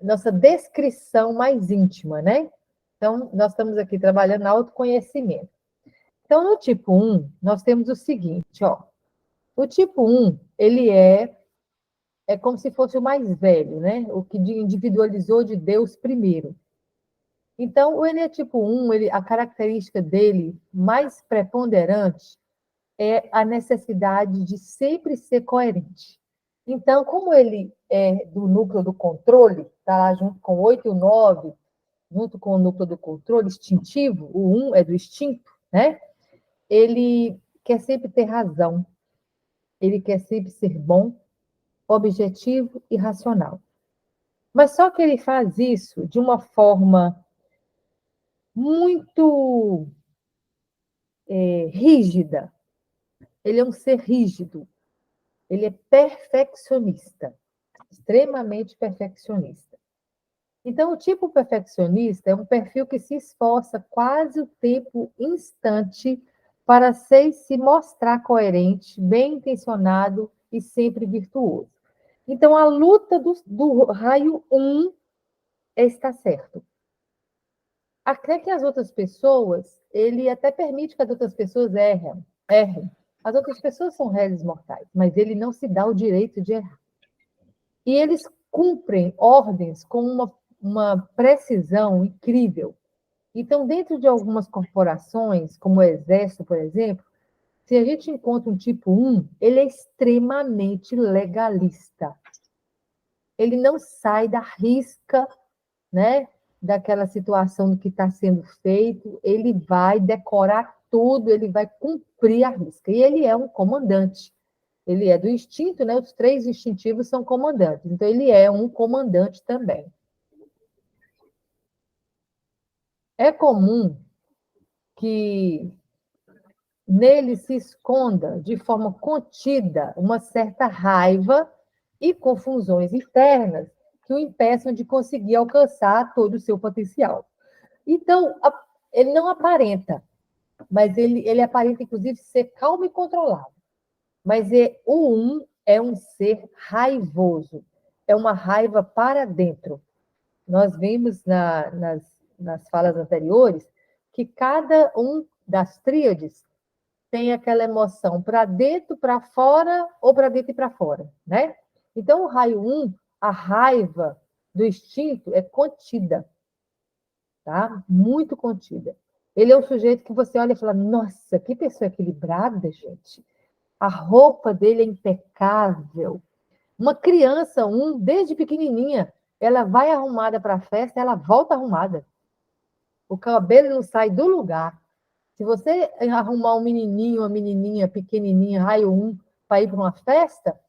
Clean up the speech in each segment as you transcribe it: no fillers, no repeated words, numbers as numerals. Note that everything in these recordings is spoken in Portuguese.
nossa descrição mais íntima, né? Então, nós estamos aqui trabalhando autoconhecimento. Então, no tipo 1, nós temos o seguinte, ó. O tipo 1, ele é como se fosse o mais velho, né? O que individualizou de Deus primeiro. Então, o eneatipo 1, a característica dele mais preponderante é a necessidade de sempre ser coerente. Então, como ele é do núcleo do controle, está lá junto com 8 e o 9, junto com o núcleo do controle instintivo, o 1 é do instinto, né? Ele quer sempre ter razão, ele quer sempre ser bom, objetivo e racional. Mas só que ele faz isso de uma forma muito rígida. Ele é um ser rígido. Ele é perfeccionista, extremamente perfeccionista. Então, o tipo perfeccionista é um perfil que se esforça quase o tempo instante para se mostrar coerente, bem intencionado e sempre virtuoso. Então, a luta do raio 1 é estar certo. Até que as outras pessoas, ele até permite que as outras pessoas errem. As outras pessoas são réis mortais, mas ele não se dá o direito de errar. E eles cumprem ordens com uma precisão incrível. Então, dentro de algumas corporações, como o Exército, por exemplo, se a gente encontra um tipo 1, ele é extremamente legalista. Ele não sai da risca, né, daquela situação do que está sendo feito, ele vai decorar tudo, ele vai cumprir a risca. E ele é um comandante. Ele é do instinto, né? Os 3 instintivos são comandantes. Então, ele é um comandante também. É comum que nele se esconda de forma contida uma certa raiva e confusões internas que o impeçam de conseguir alcançar todo o seu potencial. Então, ele não aparenta, mas ele aparenta, inclusive, ser calmo e controlado. Mas o 1 é um ser raivoso, é uma raiva para dentro. Nós vimos nas falas anteriores que cada um das tríades tem aquela emoção para dentro, para fora, ou para dentro e para fora, né? Então, o raio 1, a raiva do instinto é contida, tá? Muito contida. Ele é um sujeito que você olha e fala, nossa, que pessoa equilibrada, gente. A roupa dele é impecável. Uma criança, desde pequenininha, ela vai arrumada para a festa, ela volta arrumada. O cabelo não sai do lugar. Se você arrumar um menininho, uma menininha pequenininha, raio 1, para ir para uma festa,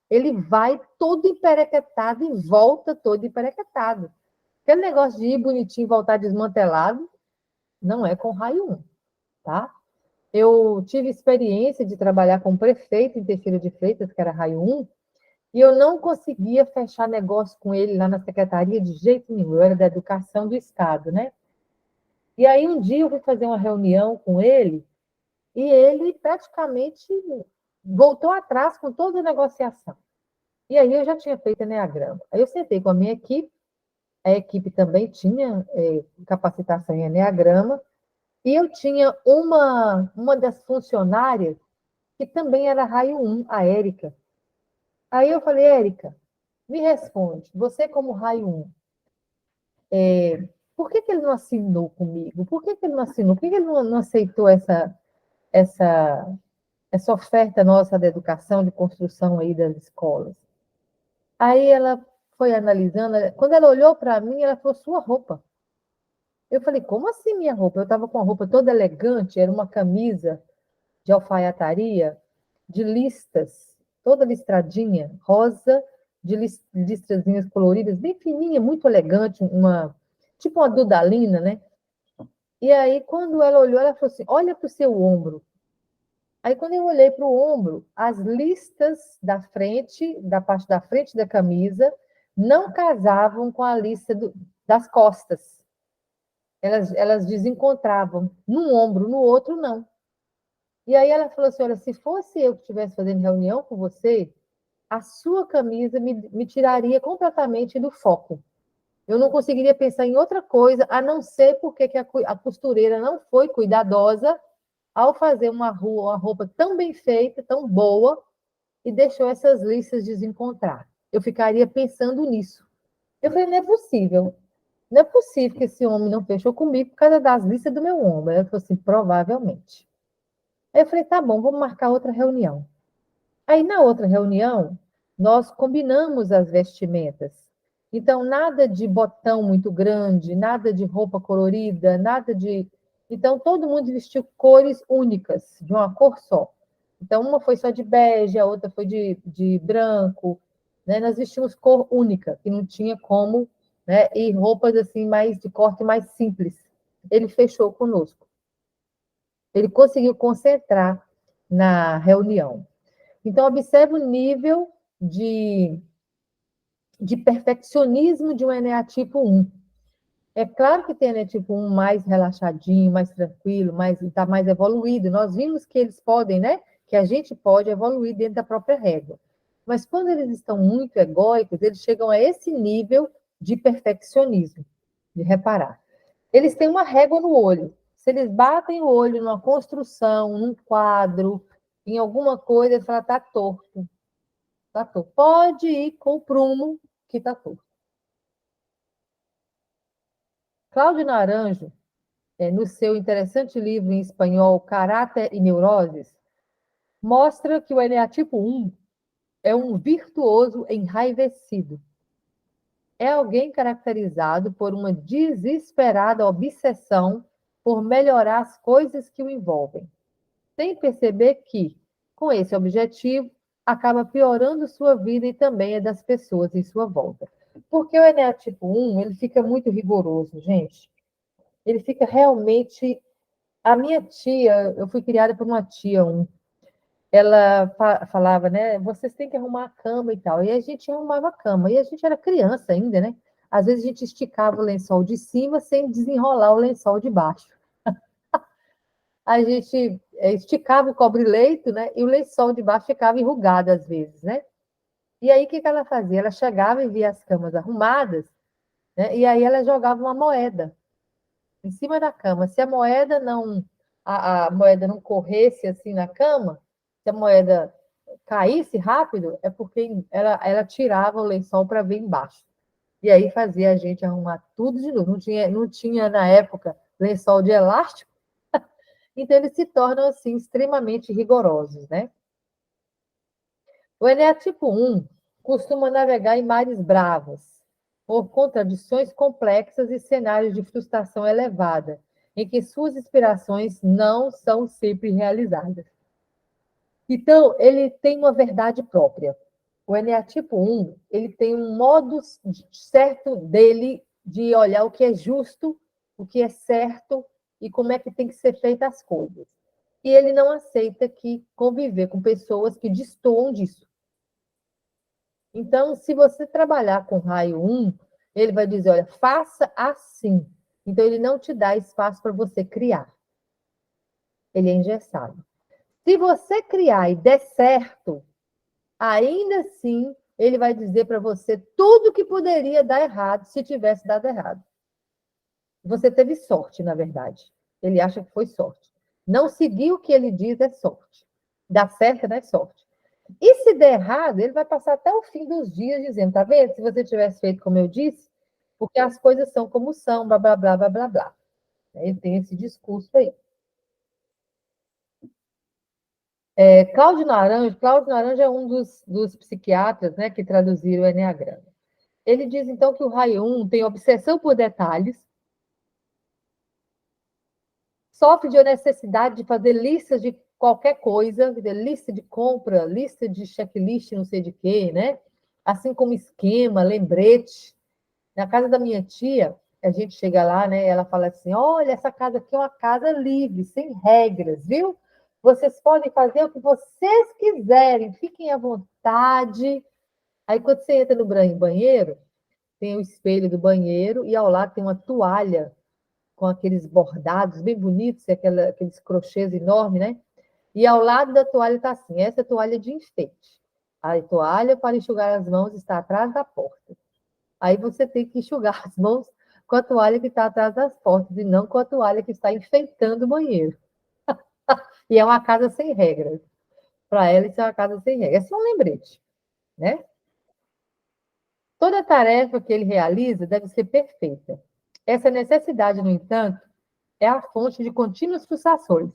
ele vai todo emperequetado e volta todo emperequetado. Aquele negócio de ir bonitinho e voltar desmantelado, não é com raio 1, tá? Eu tive experiência de trabalhar com o prefeito em Teixeira de Freitas, que era raio 1, e eu não conseguia fechar negócio com ele lá na secretaria de jeito nenhum. Eu era da educação do Estado, né? E aí um dia eu fui fazer uma reunião com ele e ele praticamente voltou atrás com toda a negociação. E aí eu já tinha feito Eneagrama. Aí eu sentei com a minha equipe, a equipe também tinha capacitação em Eneagrama, e eu tinha uma das funcionárias que também era raio 1, a Érica. Aí eu falei, Érica, me responde, você como raio 1, por que ele não assinou comigo? Por que ele não assinou? Por que ele não aceitou essa, essa oferta nossa da educação, de construção aí das escolas? Aí ela foi analisando, quando ela olhou para mim, ela falou, sua roupa. Eu falei, como assim minha roupa? Eu estava com a roupa toda elegante, era uma camisa de alfaiataria, de listas, toda listradinha, rosa, de listrazinhas coloridas, bem fininha, muito elegante, tipo uma dudalina, né? E aí, quando ela olhou, ela falou assim, olha para o seu ombro. Aí, quando eu olhei para o ombro, as listas da parte da frente da camisa, não casavam com a lista das costas. Elas desencontravam. Num ombro, no outro, não. E aí ela falou assim, olha, se fosse eu que estivesse fazendo reunião com você, a sua camisa me tiraria completamente do foco. Eu não conseguiria pensar em outra coisa, a não ser porque que a costureira não foi cuidadosa ao fazer uma roupa tão bem feita, tão boa, e deixou essas listas desencontrar. Eu ficaria pensando nisso. Eu falei, não é possível. Não é possível que esse homem não fechou comigo por causa das listas do meu ombro. Ela falou assim, provavelmente. Aí eu falei, tá bom, vamos marcar outra reunião. Aí, na outra reunião, nós combinamos as vestimentas. Então, nada de botão muito grande, nada de roupa colorida, nada de. Então, todo mundo vestiu cores únicas, de uma cor só. Então, uma foi só de bege, a outra foi de branco. Né? Nós vestimos cor única, que não tinha como, né? E roupas assim, mais de corte mais simples. Ele fechou conosco. Ele conseguiu concentrar na reunião. Então, observe o nível de perfeccionismo de um eneatipo 1. É claro que tem eneatipo 1 mais relaxadinho, mais tranquilo, está mais evoluído. Nós vimos que eles podem, né? Que a gente pode evoluir dentro da própria régua. Mas quando eles estão muito egóicos, eles chegam a esse nível de perfeccionismo, de reparar. Eles têm uma régua no olho. Se eles batem o olho numa construção, num quadro, em alguma coisa, eles falam, está torto. Tá torto. Pode ir com o prumo que está torto. Cláudio Naranjo, no seu interessante livro em espanhol, Caráter e Neuroses, mostra que o eneatipo 1 é um virtuoso enraivecido. É alguém caracterizado por uma desesperada obsessão por melhorar as coisas que o envolvem, sem perceber que, com esse objetivo, acaba piorando sua vida e também a das pessoas em sua volta. Porque o eneatipo 1, ele fica muito rigoroso, gente. Ele fica realmente... A minha tia, eu fui criada por uma tia 1, ela falava, né, vocês têm que arrumar a cama e tal. E a gente arrumava a cama. E a gente era criança ainda, né? Às vezes a gente esticava o lençol de cima sem desenrolar o lençol de baixo. A gente esticava o cobre-leito, né? E o lençol de baixo ficava enrugado às vezes, né? E aí, o que ela fazia? Ela chegava e via as camas arrumadas, né? E aí ela jogava uma moeda em cima da cama. Se a moeda a moeda não corresse assim na cama, se a moeda caísse rápido, é porque ela tirava o lençol para ver embaixo. E aí fazia a gente arrumar tudo de novo. Não tinha na época lençol de elástico, então eles se tornam assim extremamente rigorosos, né? O eneatipo 1 costuma navegar em mares bravos, por contradições complexas e cenários de frustração elevada, em que suas inspirações não são sempre realizadas. Então, ele tem uma verdade própria. O eneatipo 1, ele tem um modo certo dele de olhar o que é justo, o que é certo e como é que tem que ser feitas as coisas. E ele não aceita que conviver com pessoas que destoam disso. Então, se você trabalhar com raio 1, ele vai dizer, olha, faça assim. Então, ele não te dá espaço para você criar. Ele é engessado. Se você criar e der certo, ainda assim, ele vai dizer para você tudo que poderia dar errado se tivesse dado errado. Você teve sorte, na verdade. Ele acha que foi sorte. Não seguir o que ele diz é sorte. Dar certo não é sorte. E se der errado, ele vai passar até o fim dos dias dizendo, tá vendo? Se você tivesse feito como eu disse, porque as coisas são como são, blá, blá, blá, blá, blá, blá. Ele tem esse discurso aí. Cláudio Naranjo é um dos psiquiatras, né, que traduziram o Eneagrama. Ele diz, então, que o raio 1 tem obsessão por detalhes, sofre de necessidade de fazer listas de qualquer coisa, lista de compra, lista de checklist, não sei de quê, né? Assim como esquema, lembrete. Na casa da minha tia, a gente chega lá, né? Ela fala assim: olha, essa casa aqui é uma casa livre, sem regras, viu? Vocês podem fazer o que vocês quiserem, fiquem à vontade. Aí, quando você entra no banheiro, tem o espelho do banheiro e ao lado tem uma toalha com aqueles bordados bem bonitos, aqueles crochês enormes, né? E ao lado da toalha está assim: essa toalha é de enfeite. A toalha para enxugar as mãos está atrás da porta. Aí você tem que enxugar as mãos com a toalha que está atrás das portas e não com a toalha que está enfeitando o banheiro. E é uma casa sem regras. Para ela, isso é uma casa sem regras. É só um lembrete, né? Toda tarefa que ele realiza deve ser perfeita. Essa necessidade, no entanto, é a fonte de contínuas frustrações,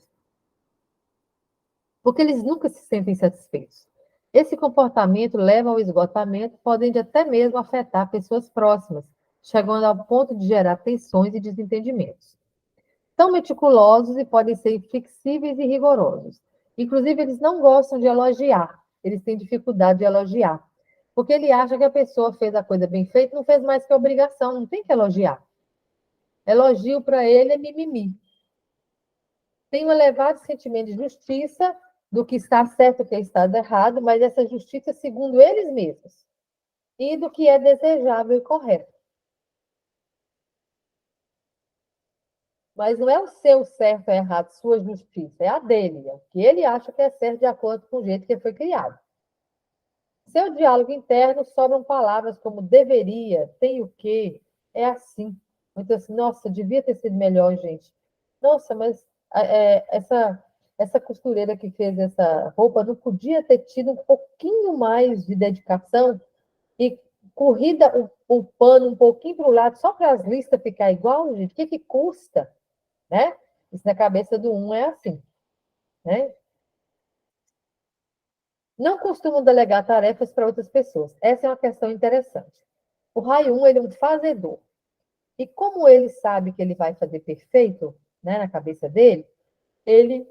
porque eles nunca se sentem satisfeitos. Esse comportamento leva ao esgotamento, podendo até mesmo afetar pessoas próximas, chegando ao ponto de gerar tensões e desentendimentos. São meticulosos e podem ser inflexíveis e rigorosos. Inclusive, eles não gostam de elogiar, eles têm dificuldade de elogiar, porque ele acha que a pessoa fez a coisa bem feita, não fez mais que obrigação, não tem que elogiar. Elogio para ele é mimimi. Tem um elevado sentimento de justiça do que está certo e o que está errado, mas essa justiça segundo eles mesmos e do que é desejável e correto. Mas não é o seu certo ou errado, sua justiça, é a dele, é o que ele acha que é certo de acordo com o jeito que ele foi criado. Seu diálogo interno sobram palavras como deveria, tem o quê, é assim. Então, assim, nossa, devia ter sido melhor, gente. Nossa, mas essa costureira que fez essa roupa não podia ter tido um pouquinho mais de dedicação e corrida o pano um pouquinho para o lado, só para as listas ficar igual, gente? O que custa? Né? Isso na cabeça do um é assim. Né? Não costumam delegar tarefas para outras pessoas. Essa é uma questão interessante. O raio 1, ele é um fazedor. E como ele sabe que ele vai fazer perfeito, né, na cabeça dele, ele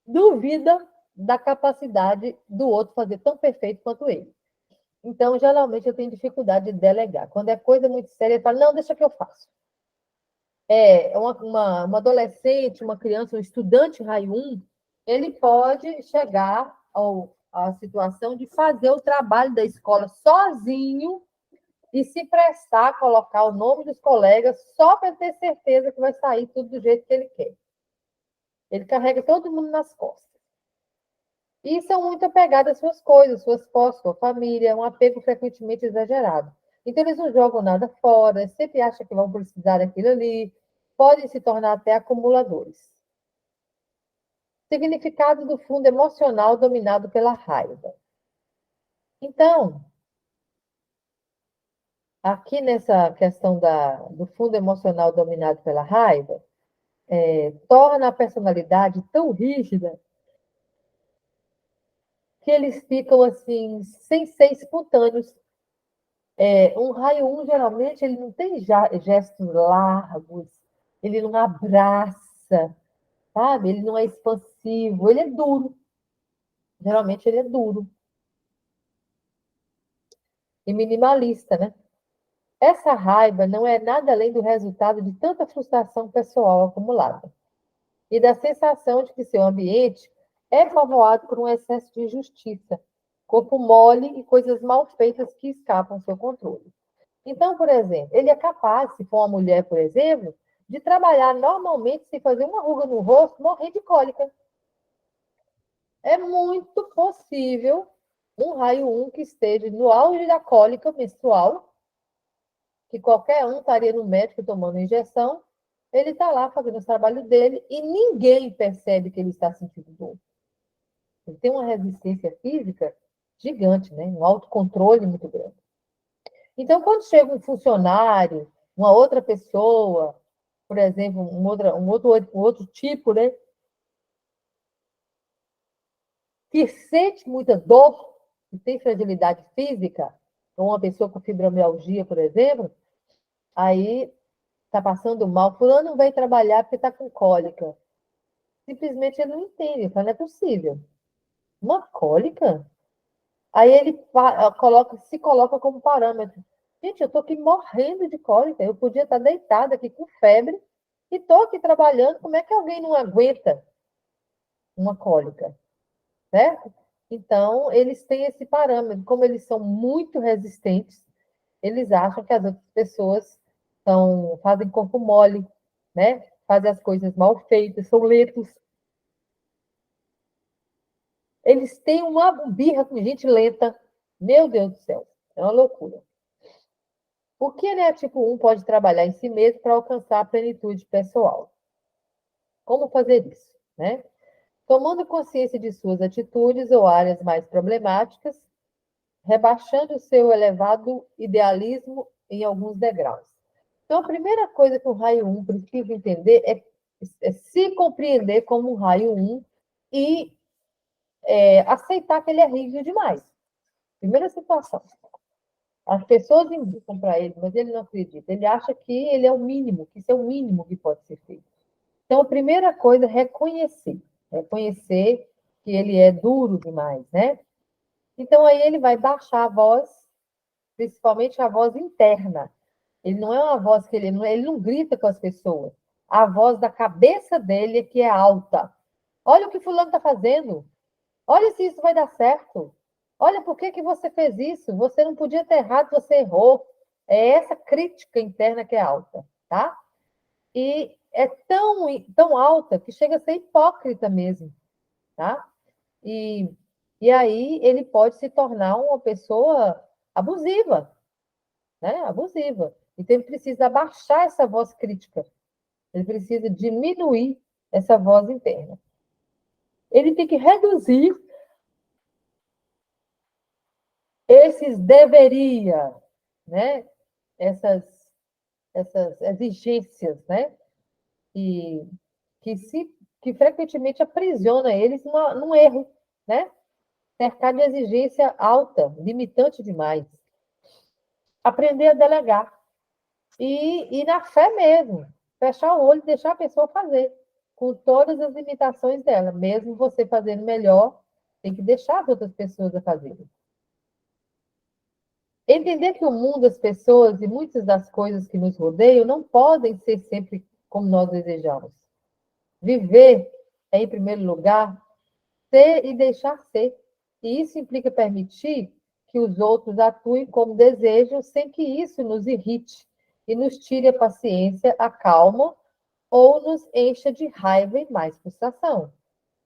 duvida da capacidade do outro fazer tão perfeito quanto ele. Então, geralmente, eu tenho dificuldade de delegar. Quando é coisa muito séria, ele fala, não, deixa que eu faço. Uma adolescente, uma criança, um estudante raio 1, ele pode chegar à situação de fazer o trabalho da escola sozinho e se prestar a colocar o nome dos colegas só para ter certeza que vai sair tudo do jeito que ele quer. Ele carrega todo mundo nas costas. E são muito apegados às suas coisas, suas posses, sua família, um apego frequentemente exagerado. Então, eles não jogam nada fora, sempre acham que vão precisar daquilo ali, podem se tornar até acumuladores. Significado do fundo emocional dominado pela raiva. Então, aqui nessa questão do fundo emocional dominado pela raiva, torna a personalidade tão rígida que eles ficam assim, sem ser espontâneos. Um raio 1, geralmente, ele não tem gestos largos, ele não abraça, sabe? Ele não é expansivo, ele é duro. Geralmente, ele é duro e minimalista, né? Essa raiva não é nada além do resultado de tanta frustração pessoal acumulada e da sensação de que seu ambiente é povoado por um excesso de injustiça, corpo mole e coisas mal feitas que escapam ao seu controle. Então, por exemplo, ele é capaz, se for uma mulher, por exemplo, de trabalhar normalmente sem fazer uma ruga no rosto, morrer de cólica. É muito possível um raio 1 que esteja no auge da cólica menstrual, que qualquer um estaria no médico tomando injeção, ele está lá fazendo o trabalho dele e ninguém percebe que ele está sentindo dor. Ele tem uma resistência física gigante, né? Um autocontrole muito grande. Então, quando chega um funcionário, uma outra pessoa, por exemplo, um outro tipo, né? Que sente muita dor, que tem fragilidade física, ou uma pessoa com fibromialgia, por exemplo, aí está passando mal, fulano não vai trabalhar porque está com cólica. Simplesmente ele não entende, ele fala, não é possível. Uma cólica? Aí ele se coloca como parâmetro. Gente, eu estou aqui morrendo de cólica, eu podia estar deitada aqui com febre e estou aqui trabalhando, como é que alguém não aguenta uma cólica? Certo? Então, eles têm esse parâmetro. Como eles são muito resistentes, eles acham que as outras pessoas fazem corpo mole, né? Fazem as coisas mal feitas, são lentos. Eles têm uma birra com gente lenta. Meu Deus do céu, é uma loucura. O que né, tipo 1 pode trabalhar em si mesmo para alcançar a plenitude pessoal? Como fazer isso? Né? Tomando consciência de suas atitudes ou áreas mais problemáticas, rebaixando o seu elevado idealismo em alguns degraus. Então, a primeira coisa que o raio 1 precisa entender é se compreender como um raio 1 e aceitar que ele é rígido demais. Primeira situação. As pessoas indicam para ele, mas ele não acredita. Ele acha que ele é o mínimo, que isso é o mínimo que pode ser feito. Então, a primeira coisa é reconhecer. Reconhecer que ele é duro demais, né? Então, aí ele vai baixar a voz, principalmente a voz interna. Ele não é uma voz que ele não grita com as pessoas. A voz da cabeça dele é que é alta. Olha o que fulano está fazendo. Olha se isso vai dar certo. Olha por que você fez isso. Você não podia ter errado, você errou. É essa crítica interna que é alta, tá? E é tão alta que chega a ser hipócrita mesmo, tá? E, e aí ele pode se tornar uma pessoa abusiva, né? Abusiva. Então ele precisa abaixar essa voz crítica. Ele precisa diminuir essa voz interna. Ele tem que reduzir esses deveria, né? Essas exigências, né? E que que frequentemente aprisiona eles num erro, né? Cercado de exigência alta, limitante demais. Aprender a delegar. E na fé mesmo. Fechar o olho e deixar a pessoa fazer. Com todas as limitações dela. Mesmo você fazendo melhor, tem que deixar as outras pessoas a fazerem. Entender que o mundo, as pessoas e muitas das coisas que nos rodeiam não podem ser sempre como nós desejamos. Viver é, em primeiro lugar, ser e deixar ser. E isso implica permitir que os outros atuem como desejam, sem que isso nos irrite e nos tire a paciência, a calma ou nos encha de raiva e mais frustração.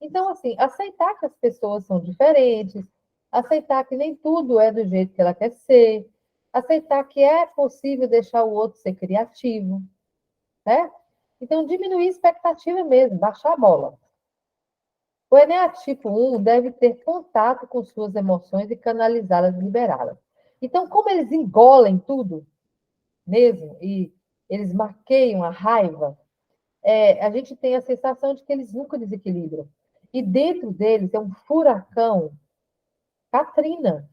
Então, assim, aceitar que as pessoas são diferentes, aceitar que nem tudo é do jeito que ela quer ser, aceitar que é possível deixar o outro ser criativo, né? Então, diminuir a expectativa mesmo, baixar a bola. O eneatipo 1 deve ter contato com suas emoções e canalizá-las, liberá-las. Então, como eles engolem tudo mesmo, e eles maqueiam a raiva, a gente tem a sensação de que eles nunca desequilibram. E dentro deles é um furacão, Katrina,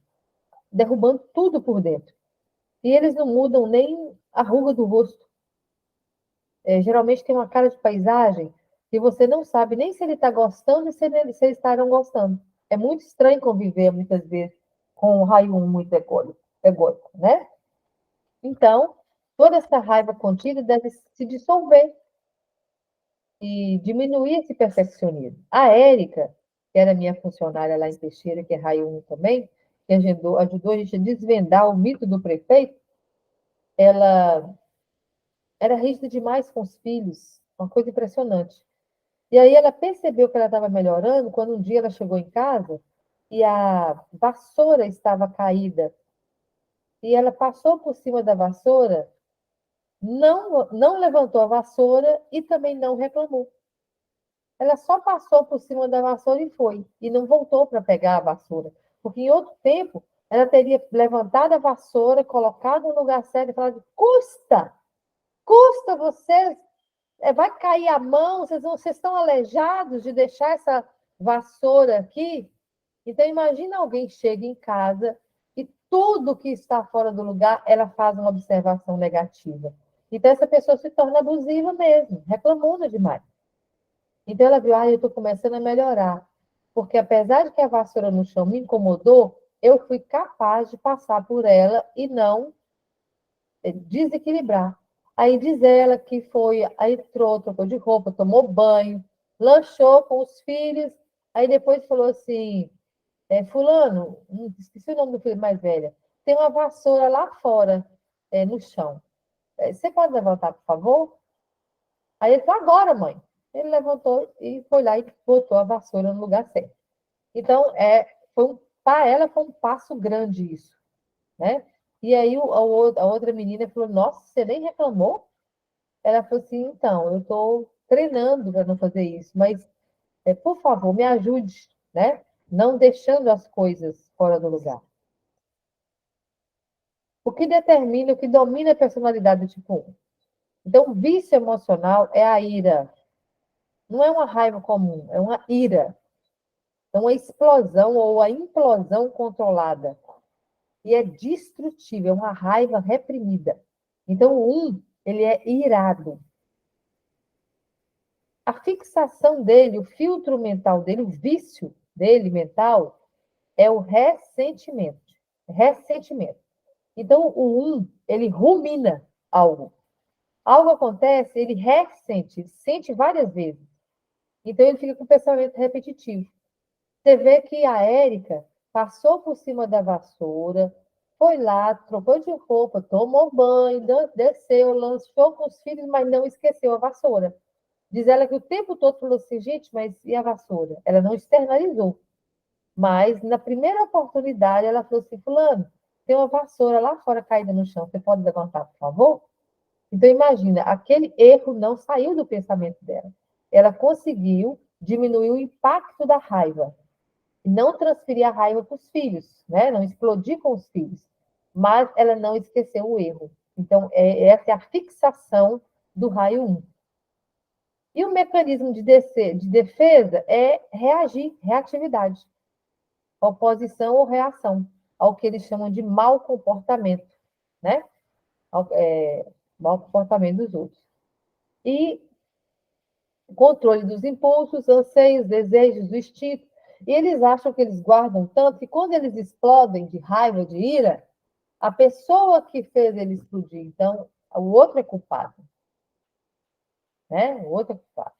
derrubando tudo por dentro. E eles não mudam nem a ruga do rosto. Geralmente tem uma cara de paisagem que você não sabe nem se ele está gostando e se eles estarão gostando. É muito estranho conviver, muitas vezes, com o raio 1 muito egóico, né? Então, toda essa raiva contida deve se dissolver e diminuir esse perfeccionismo. A Érica, que era minha funcionária lá em Teixeira, que é raio 1 também, que ajudou a gente a desvendar o mito do prefeito, ela era rígida demais com os filhos, uma coisa impressionante. E aí ela percebeu que ela estava melhorando quando um dia ela chegou em casa e a vassoura estava caída. E ela passou por cima da vassoura, não levantou a vassoura e também não reclamou. Ela só passou por cima da vassoura e foi. E não voltou para pegar a vassoura. Porque em outro tempo, ela teria levantado a vassoura, colocado no lugar certo e falado: custa vocês, vai cair a mão, vocês estão aleijados de deixar essa vassoura aqui? Então, imagina alguém chega em casa e tudo que está fora do lugar, ela faz uma observação negativa. Então, essa pessoa se torna abusiva mesmo, reclamona demais. Então, ela viu, eu estou começando a melhorar. Porque, apesar de que a vassoura no chão me incomodou, eu fui capaz de passar por ela e não desequilibrar. Aí diz ela que foi, aí entrou, trocou de roupa, tomou banho, lanchou com os filhos, aí depois falou assim: fulano, esqueci o nome do filho mais velho, tem uma vassoura lá fora, no chão. Você pode levantar, por favor? Aí ele falou: agora, mãe. Ele levantou e foi lá e botou a vassoura no lugar certo. Então, para ela foi um passo grande isso, né? E aí a outra menina falou, nossa, você nem reclamou? Ela falou assim, então, eu estou treinando para não fazer isso, mas, por favor, me ajude, né? Não deixando as coisas fora do lugar. O que determina, o que domina a personalidade do tipo 1? Então, o vício emocional é a ira. Não é uma raiva comum, é uma ira. É uma explosão ou a implosão controlada. E é destrutível, é uma raiva reprimida. Então, o 1, ele é irado. A fixação dele, o filtro mental dele, o vício dele mental, é o ressentimento. Ressentimento. Então, o 1, ele rumina algo. Algo acontece, ele ressente, sente várias vezes. Então, ele fica com o pensamento repetitivo. Você vê que a Érica passou por cima da vassoura, foi lá, trocou de roupa, tomou banho, desceu, lançou com os filhos, mas não esqueceu a vassoura. Diz ela que o tempo todo falou assim, gente, mas e a vassoura? Ela não externalizou. Mas, na primeira oportunidade, ela falou assim, fulano, tem uma vassoura lá fora caída no chão, você pode levantar, por favor? Então, imagina, aquele erro não saiu do pensamento dela. Ela conseguiu diminuir o impacto da raiva. E não transferir a raiva para os filhos, né? Não explodir com os filhos. Mas ela não esqueceu o erro. Então, essa é a fixação do raio 1. E o mecanismo de defesa é reagir, reatividade, oposição ou reação, ao que eles chamam de mau comportamento, né? Mau comportamento dos outros. E controle dos impulsos, anseios, desejos, do instinto. E eles acham que eles guardam tanto que quando eles explodem de raiva, de ira, a pessoa que fez ele explodir, então, o outro é culpado. Né? O outro é culpado.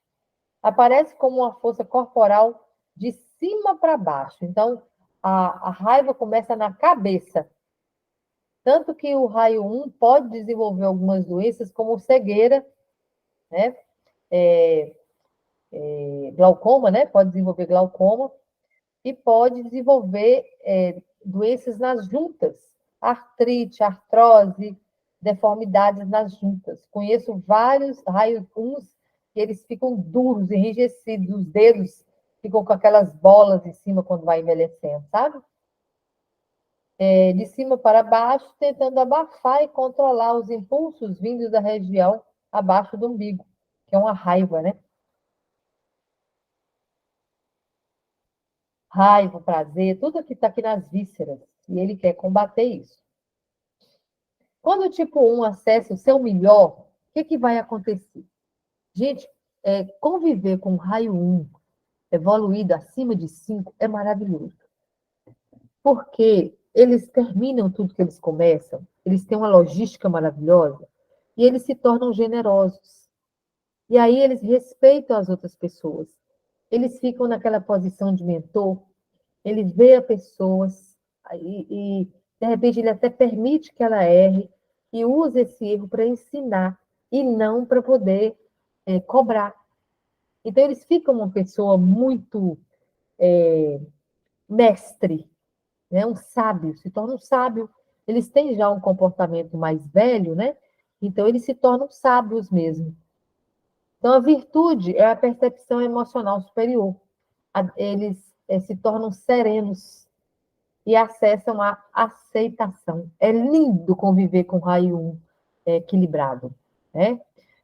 Aparece como uma força corporal de cima para baixo. Então, a raiva começa na cabeça. Tanto que o raio 1 pode desenvolver algumas doenças, como cegueira, né? Glaucoma, né? Pode desenvolver glaucoma e pode desenvolver doenças nas juntas, artrite, artrose, deformidades nas juntas. Conheço vários raios 1 que eles ficam duros, enrijecidos, os dedos ficam com aquelas bolas em cima quando vai envelhecendo, sabe? De cima para baixo, tentando abafar e controlar os impulsos vindos da região abaixo do umbigo, que é uma raiva, né? Raiva, prazer, tudo que está aqui nas vísceras. E ele quer combater isso. Quando o tipo 1 acessa o seu melhor, o que vai acontecer? Gente, conviver com o raio 1 evoluído acima de 5 é maravilhoso. Porque eles terminam tudo que eles começam, eles têm uma logística maravilhosa e eles se tornam generosos. E aí eles respeitam as outras pessoas. Eles ficam naquela posição de mentor, ele vê a pessoa e, de repente, ele até permite que ela erre e usa esse erro para ensinar e não para poder cobrar. Então, eles ficam uma pessoa muito mestre, né? Um sábio, se torna um sábio. Eles têm já um comportamento mais velho, né? Então, eles se tornam sábios mesmo. Então, a virtude é a percepção emocional superior. Eles se tornam serenos e acessam a aceitação. É lindo conviver com o raio 1 equilibrado. Né?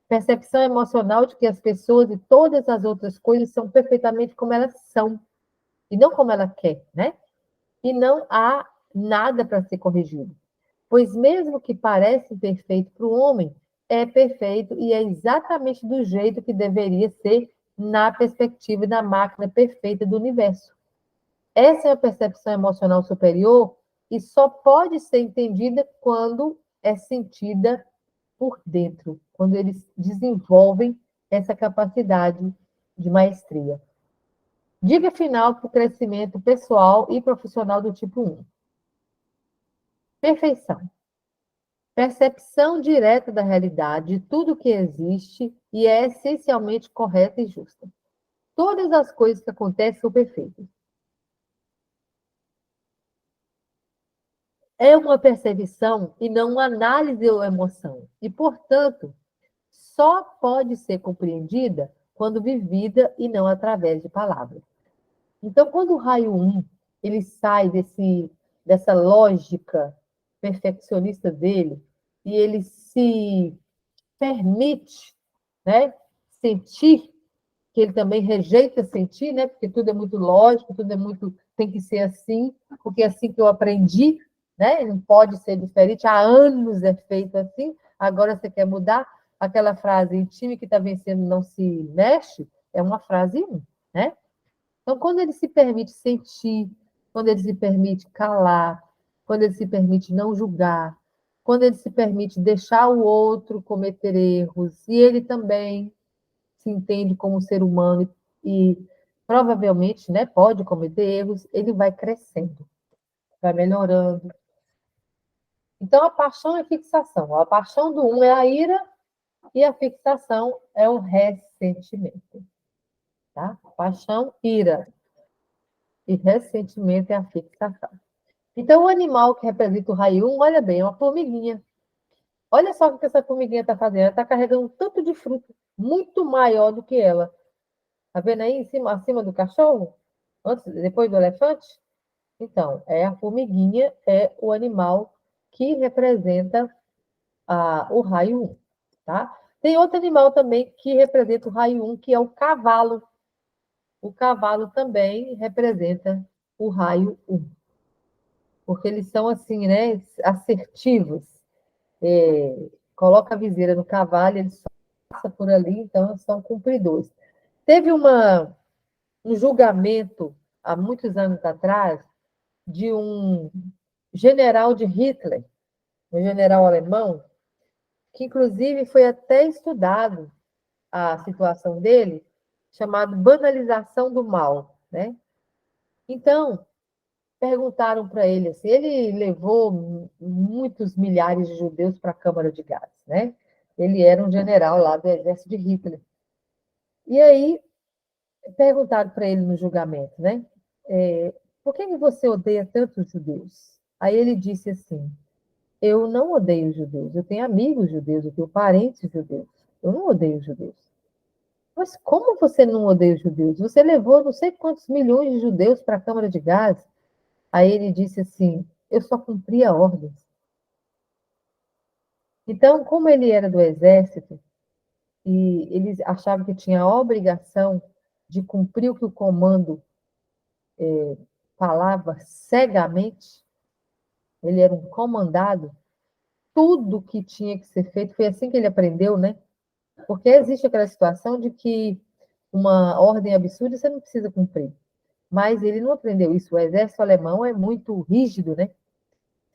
Percepção emocional de que as pessoas e todas as outras coisas são perfeitamente como elas são, e não como ela quer, né? E não há nada para ser corrigido. Pois mesmo que parece perfeito para o homem, é perfeito e é exatamente do jeito que deveria ser na perspectiva da máquina perfeita do universo. Essa é a percepção emocional superior e só pode ser entendida quando é sentida por dentro, quando eles desenvolvem essa capacidade de maestria. Dica final para o crescimento pessoal e profissional do tipo 1. Perfeição. Percepção direta da realidade, de tudo que existe e é essencialmente correta e justa. Todas as coisas que acontecem são perfeitas. é uma percepção e não uma análise ou emoção. E, portanto, só pode ser compreendida quando vivida e não através de palavras. Então, quando o raio 1 ele sai dessa lógica perfeccionista dele e ele se permite, né, sentir, que ele também rejeita sentir, né, porque tudo é muito lógico, tudo é muito tem que ser assim, porque é assim que eu aprendi, né, não pode ser diferente, há anos é feito assim, agora você quer mudar. Aquela frase, o time que está vencendo não se mexe, é uma frase 1, né? Então, quando ele se permite sentir, quando ele se permite calar, quando ele se permite não julgar, quando ele se permite deixar o outro cometer erros, e ele também se entende como ser humano e provavelmente, né, pode cometer erros, ele vai crescendo, vai melhorando. Então, a paixão é fixação. A paixão do um é a ira e a fixação é o ressentimento. Tá? Paixão, ira. E ressentimento é a fixação. Então, o animal que representa o raio 1, olha bem, é uma formiguinha. Olha só o que essa formiguinha está fazendo. Ela está carregando um tanto de fruta, muito maior do que ela. Está vendo aí em cima, acima do cachorro? Antes, depois do elefante? Então, a formiguinha é o animal que representa o raio 1. Tá? Tem outro animal também que representa o raio 1, que é o cavalo. O cavalo também representa o raio 1. Porque eles são assim, né, assertivos. Coloca a viseira no cavalo, ele só passa por ali, então são cumpridores. Teve um julgamento, há muitos anos atrás, de um general de Hitler, um general alemão, que inclusive foi até estudado a situação dele, chamado banalização do mal, né? Então, perguntaram para ele assim, ele levou muitos milhares de judeus para a Câmara de Gás, né? Ele era um general lá do exército de Hitler. E aí perguntaram para ele no julgamento, né? Por que você odeia tanto os judeus? Aí ele disse assim: eu não odeio os judeus, eu tenho amigos judeus, eu tenho parentes judeus, eu não odeio os judeus. Mas como você não odeia os judeus? Você levou não sei quantos milhões de judeus para a Câmara de Gás. Aí ele disse assim: eu só cumpria ordens. Então, como ele era do exército e eles achavam que tinha a obrigação de cumprir o que o comando falava cegamente, ele era um comandado, tudo que tinha que ser feito, foi assim que ele aprendeu, né? Porque existe aquela situação de que uma ordem absurda você não precisa cumprir. Mas ele não aprendeu isso. O exército alemão é muito rígido, né?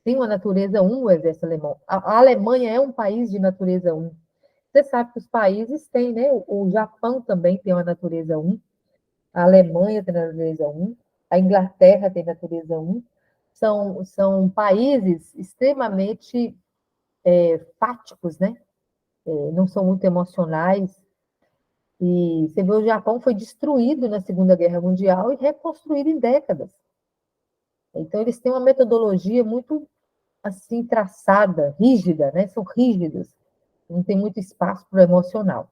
Tem uma natureza 1, o exército alemão. A Alemanha é um país de natureza 1. Você sabe que os países têm, né? O Japão também tem uma natureza 1, a Alemanha tem natureza 1, a Inglaterra tem natureza 1. São países extremamente fáticos, né? Não são muito emocionais. E você vê, o Japão foi destruído na Segunda Guerra Mundial e reconstruído em décadas. Então, eles têm uma metodologia muito assim traçada, rígida, né? São rígidos, não tem muito espaço para o emocional.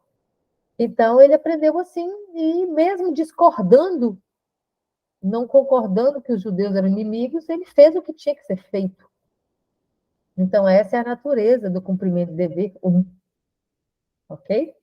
Então, ele aprendeu assim, e mesmo discordando, não concordando que os judeus eram inimigos, ele fez o que tinha que ser feito. Então, essa é a natureza do cumprimento de dever 1. Ok?